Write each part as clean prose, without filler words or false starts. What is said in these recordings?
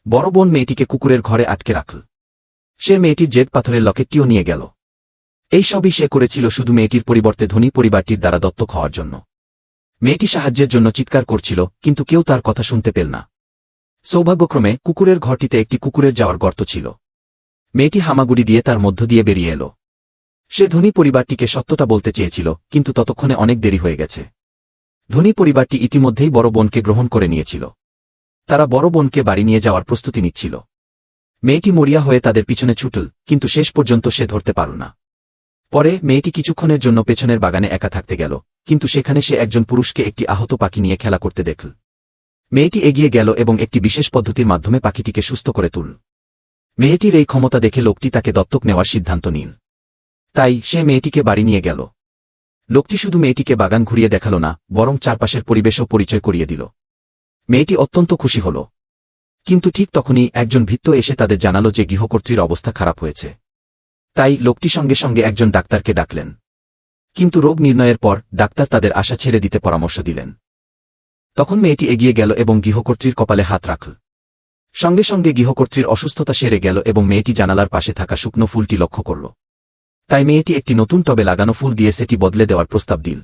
বড় বোন মেয়েটিকে কুকুরের ঘরে আটকে রাখল। সে মেয়েটির জেড পাথরের লকেটটিও নিয়ে গেল। এই সবই সে করেছিল শুধু মেয়েটির পরিবর্তে ধনী পরিবারটির দ্বারা দত্তক হওয়ার জন্য। মেয়েটি সাহায্যের জন্য চিৎকার করছিল, কিন্তু কেউ তার কথা শুনতে পেল না। সৌভাগ্যক্রমে কুকুরের ঘরটিতে একটি কুকুরের যাওয়ার গর্ত ছিল। মেয়েটি হামাগুড়ি দিয়ে তার মধ্য দিয়ে বেরিয়ে এল। সে ধনী পরিবারটিকে সত্যটা বলতে চেয়েছিল, কিন্তু ততক্ষণে অনেক দেরি হয়ে গেছে। ধনী পরিবারটি ইতিমধ্যেই বড় বোনকে গ্রহণ করে নিয়েছিল। তারা বড় বোনকে বাড়ি নিয়ে যাওয়ার প্রস্তুতি নিচ্ছিল। মেয়েটি মরিয়া হয়ে তাদের পিছনে ছুটল, কিন্তু শেষ পর্যন্ত সে ধরতে পারল না। পরে মেয়েটি কিছুক্ষণের জন্য পেছনের বাগানে একা থাকতে গেল, কিন্তু সেখানে সে একজন পুরুষকে একটি আহত পাখি নিয়ে খেলা করতে দেখল। মেয়েটি এগিয়ে গেল এবং একটি বিশেষ পদ্ধতির মাধ্যমে পাখিটিকে সুস্থ করে তুলল। মেয়েটির এই ক্ষমতা দেখে লোকটি তাকে দত্তক নেওয়ার সিদ্ধান্ত নিল। তাই সে মেয়েটিকে বাড়ি নিয়ে গেল। লোকটি শুধু মেয়েটিকে বাগান ঘুরিয়ে দেখাল না, বরং চারপাশের পরিবেশও পরিচয় করিয়ে দিল। মেয়েটি অত্যন্ত খুশি হল। কিন্তু ঠিক তখনই একজন ভৃত্য এসে তাদের জানাল যে গৃহকর্ত্রীর অবস্থা খারাপ হয়েছে। তাই লোকটি সঙ্গে সঙ্গে একজন ডাক্তারকে ডাকলেন। কিন্তু রোগ নির্ণয়ের পর ডাক্তার তাদের আশা ছেড়ে দিতে পরামর্শ দিলেন। তখন মেয়েটি এগিয়ে গেল এবং গৃহকর্ত্রীর কপালে হাত রাখল। সঙ্গে সঙ্গে গৃহকর্ত্রীর অসুস্থতা সেরে গেল এবং মেয়েটি জানালার পাশে থাকা শুকনো ফুলটি লক্ষ্য করল। তাই মেয়েটি একটি নতুন টবে লাগানো ফুল দিয়ে সেটি বদলে দেওয়ার প্রস্তাব দিল।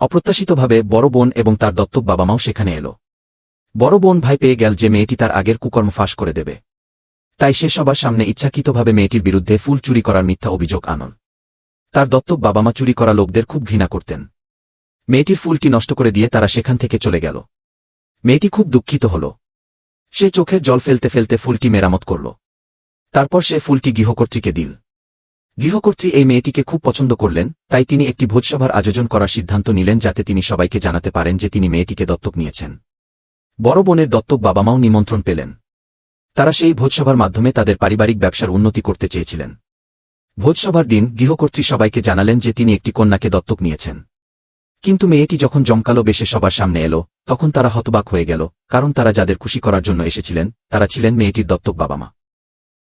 অপ্রত্যাশিতভাবে বড় বোন এবং তার দত্তক বাবা মাও সেখানে এল। বড় বোন ভয় পেয়ে গেল যে মেয়েটি তার আগের কুকর্ম ফাঁস করে দেবে। তাই সে সবার সামনে ইচ্ছাকৃতভাবে মেয়েটির বিরুদ্ধে ফুল চুরি করার মিথ্যা অভিযোগ আনল। তার দত্তক বাবা মা চুরি করা লোকদের খুব ঘৃণা করতেন। মেয়েটির ফুলটি নষ্ট করে দিয়ে তারা সেখান থেকে চলে গেল। মেয়েটি খুব দুঃখিত হল। সে চোখের জল ফেলতে ফেলতে ফুলটি মেরামত করল। তারপর সে ফুলটি গৃহকর্ত্রীকে দিল। গৃহকর্ত্রী এই মেয়েটিকে খুব পছন্দ করলেন, তাই তিনি একটি ভোজসভার আয়োজন করার সিদ্ধান্ত নিলেন যাতে তিনি সবাইকে জানাতে পারেন যে তিনি মেয়েটিকে দত্তক নিয়েছেন। বড় বোনের দত্তক বাবা মাও নিমন্ত্রণ পেলেন। তারা সেই ভোজসভার মাধ্যমে তাদের পারিবারিক ব্যবসার উন্নতি করতে চেয়েছিলেন। ভোজসভার দিন গৃহকর্ত্রী সবাইকে জানালেন যে তিনি একটি কন্যাকে দত্তক নিয়েছেন। কিন্তু মেয়েটি যখন জমকালো বেশে সবার সামনে এল, তখন তারা হতবাক হয়ে গেল, কারণ তারা যাদের খুশি করার জন্য এসেছিলেন তারা ছিলেন মেয়েটির দত্তক বাবা মা।